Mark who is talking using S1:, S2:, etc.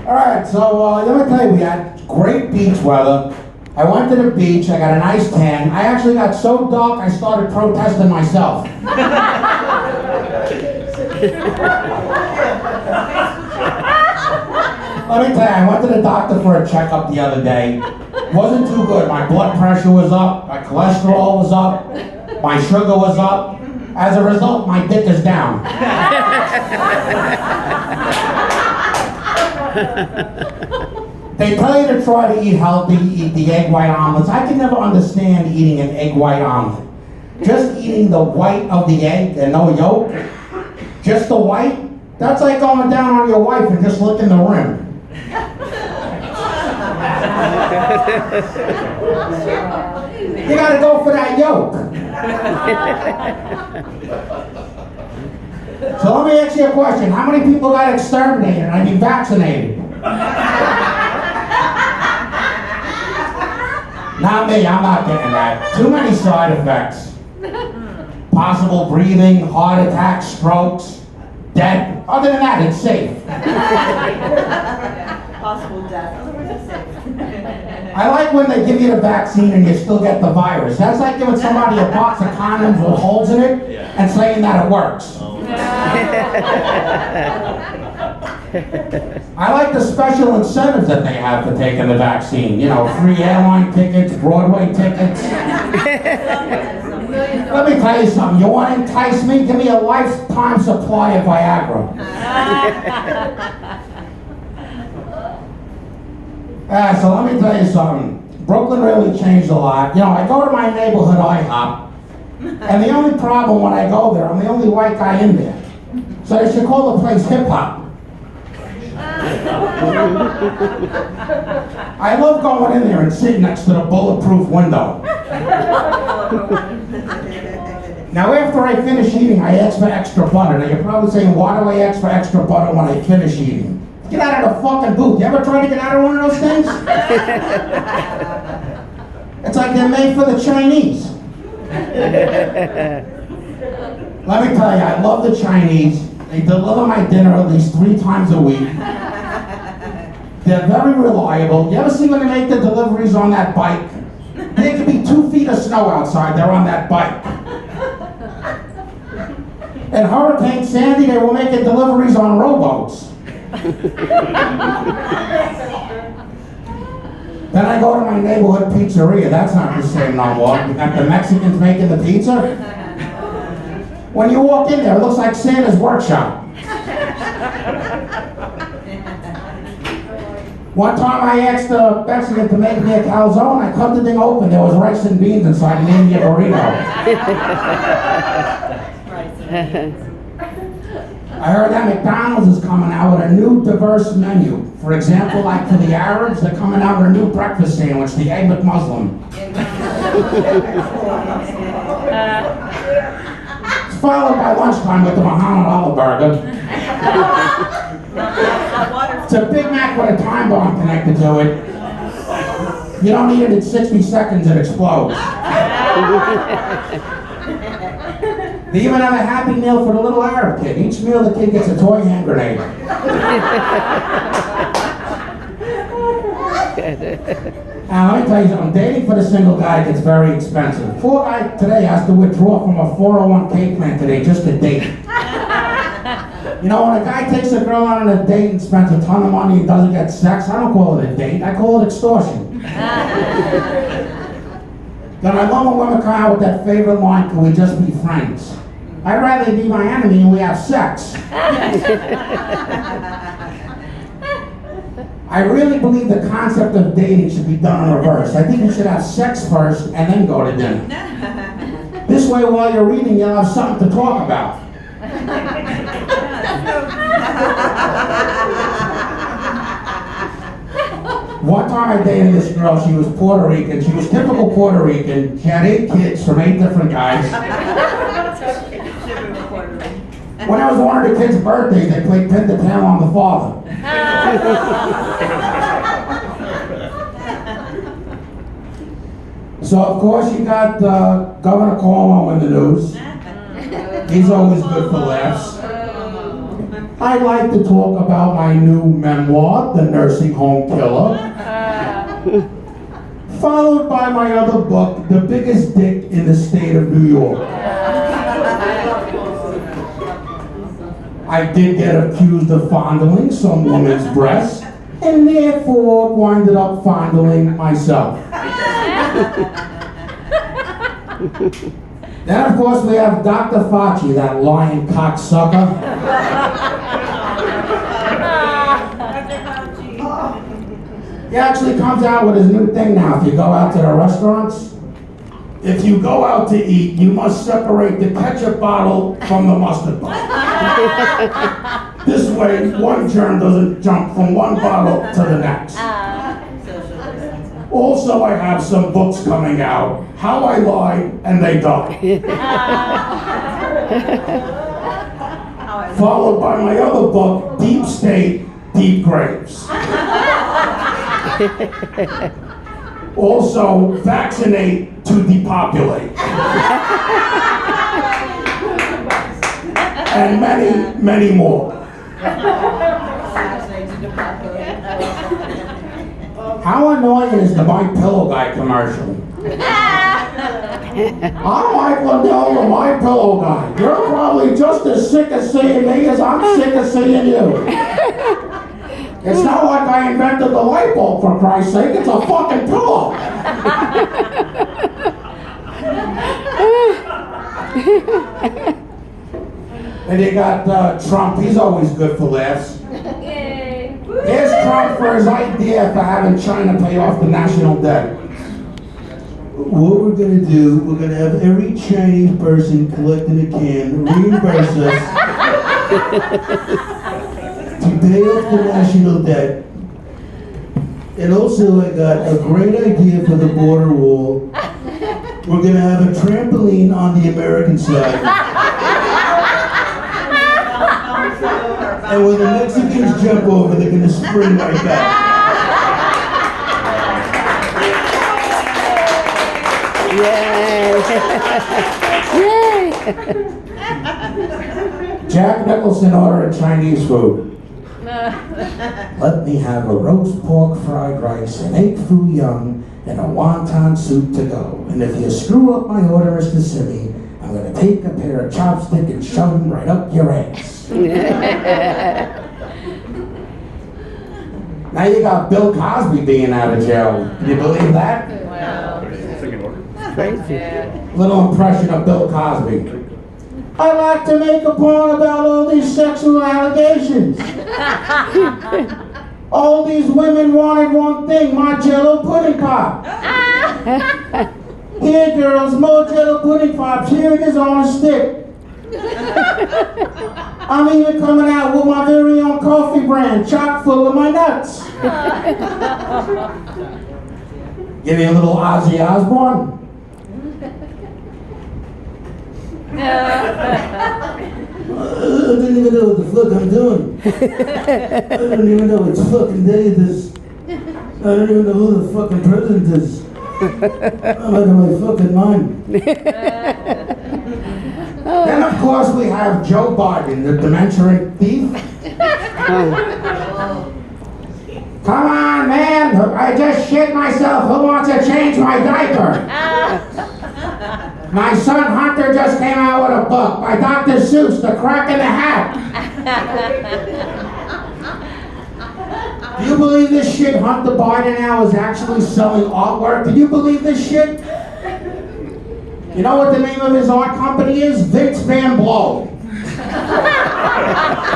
S1: Alright, so let me tell you, we had great beach weather. I went to the beach, I got a nice tan. I actually got so dark I started protesting myself. Let me tell you, I went to the doctor for a checkup the other day. Wasn't too good. My blood pressure was up, my cholesterol was up, my sugar was up. As a result, my dick is down. They tell you to try to eat healthy, eat the egg white omelets. I can never understand eating an egg white omelet. Just eating the white of the egg and no yolk, just the white, that's like going down on your wife and just licking the rim. You gotta go for that yolk. So let me ask you a question. How many people got exterminated? I mean vaccinated? Not me, I'm not getting that. Too many side effects. Possible breathing, heart attacks, strokes, death. Other than that, it's safe.
S2: Possible death. Otherwise, it's safe.
S1: I like when they give you the vaccine and you still get the virus. That's like giving somebody a box of condoms with holes in it and saying that it works. I like the special incentives that they have for taking the vaccine. You know, free airline tickets, Broadway tickets. Let me tell you something. You want to entice me? Give me a lifetime supply of Viagra. So let me tell you something. Brooklyn really changed a lot. You know, I go to my neighborhood IHOP, and the only problem when I go there, I'm the only white guy in there. So they should call the place hip hop. I love going in there and sitting next to the bulletproof window. Now after I finish eating, I ask for extra butter. Now you're probably saying, why do I ask for extra butter when I finish eating? Get out of the fucking booth. You ever try to get out of one of those things? It's like they're made for the Chinese. Let me tell you, I love the Chinese. They deliver my dinner at least 3 times a week. They're very reliable. You ever see when they make the deliveries on that bike? There could be 2 feet of snow outside, they're on that bike. And Hurricane Sandy, they were making deliveries on rowboats. Then I go to my neighborhood pizzeria. That's not the same no more. You got the Mexicans making the pizza. When you walk in there, it looks like Santa's workshop. One time I asked the Mexican to make me a calzone. I cut the thing open. There was rice and beans inside and made me a burrito. I heard that McDonald's is coming out with a new diverse menu. For example, like for the Arabs, they're coming out with a new breakfast sandwich, the Egg McMuslim. It's followed by lunchtime with the Muhammad Olive Burger. It's a Big Mac with a time bomb connected to it. You don't eat it in 60 seconds, it explodes. They even have a Happy Meal for the little Arab kid. Each meal the kid gets a toy hand grenade. Now let me tell you something, dating for the single guy gets very expensive. Poor guy today has to withdraw from a 401k plan today just to date. You know, when a guy takes a girl out on a date and spends a ton of money and doesn't get sex, I don't call it a date, I call it extortion. Then I love when women come out with that favorite line, can we just be friends? I'd rather be my enemy and we have sex. I really believe the concept of dating should be done in reverse. I think you should have sex first and then go to dinner. This way, while you're reading, you'll have something to talk about. One time I dated this girl, she was Puerto Rican. She was typical Puerto Rican. She had 8 kids from 8 different guys. When it was one of the kids' birthdays, they played pin the tail on the father. So of course you got Governor Cuomo in the news. He's always good for laughs. I I'd like to talk about my new memoir, The Nursing Home Killer, followed by my other book, The Biggest Dick in the State of New York. I did get accused of fondling some woman's breast, and therefore winded up fondling myself. Then, of course, we have Dr. Fauci, that lying cocksucker. He actually comes out with his new thing now. If you go out to the restaurants, if you go out to eat, you must separate the ketchup bottle from the mustard bottle. This way, one germ doesn't jump from one bottle to the next. Also, I have some books coming out, How I Lied and They Died. Followed by my other book, Deep State, Deep Graves. Also, Vaccinate to Depopulate. And many, many more. How annoying is the My Pillow Guy commercial? I'm Mike Lindell, the My Pillow Guy. You're probably just as sick of seeing me as I'm sick of seeing you. It's not like I invented the light bulb, for Christ's sake. It's a fucking pillow. And you got Trump. He's always good for laughs. Here's Trump for his idea for having China pay off the national debt. What we're going to do, we're going to have every Chinese person collecting a can reimburse us to pay off the national debt. And also, I got a great idea for the border wall. We're going to have a trampoline on the American side. And when the Mexicans jump over, they're going to spring right back.
S3: Yay!
S1: Jack Nicholson ordered Chinese food. Let me have a roast pork fried rice, an egg foo young, and a wonton soup to go. And if you screw up my order, Mr. Simi, I'm going to take a pair of chopsticks and shove them right up your ass. Now you got Bill Cosby being out of jail. Can you believe that?
S3: Wow.
S4: Crazy.
S1: Little impression of Bill Cosby. I like to make a point about all these sexual allegations. All these women wanted one thing, my Jell-O pudding pop. Here, girls, more Jell-O pudding pops. Here it is on a stick. I'm even coming out with my very own coffee brand, chock full of my nuts. Give me a little Ozzy Osbourne. I don't even know what the fuck I'm doing. I don't even know which fucking day it is. I don't even know who the fucking president is. I'm out of my fucking mind. Then, of course, we have Joe Biden, the dementia thief. Come on, man. I just shit myself. Who wants to change my diaper? My son Hunter just came out with a book by Dr. Seuss, The Crack in the Hat. Do you believe this shit? Hunter Biden now is actually selling artwork. Can you believe this shit? You know what the name of his art company is? Vince Van Blow.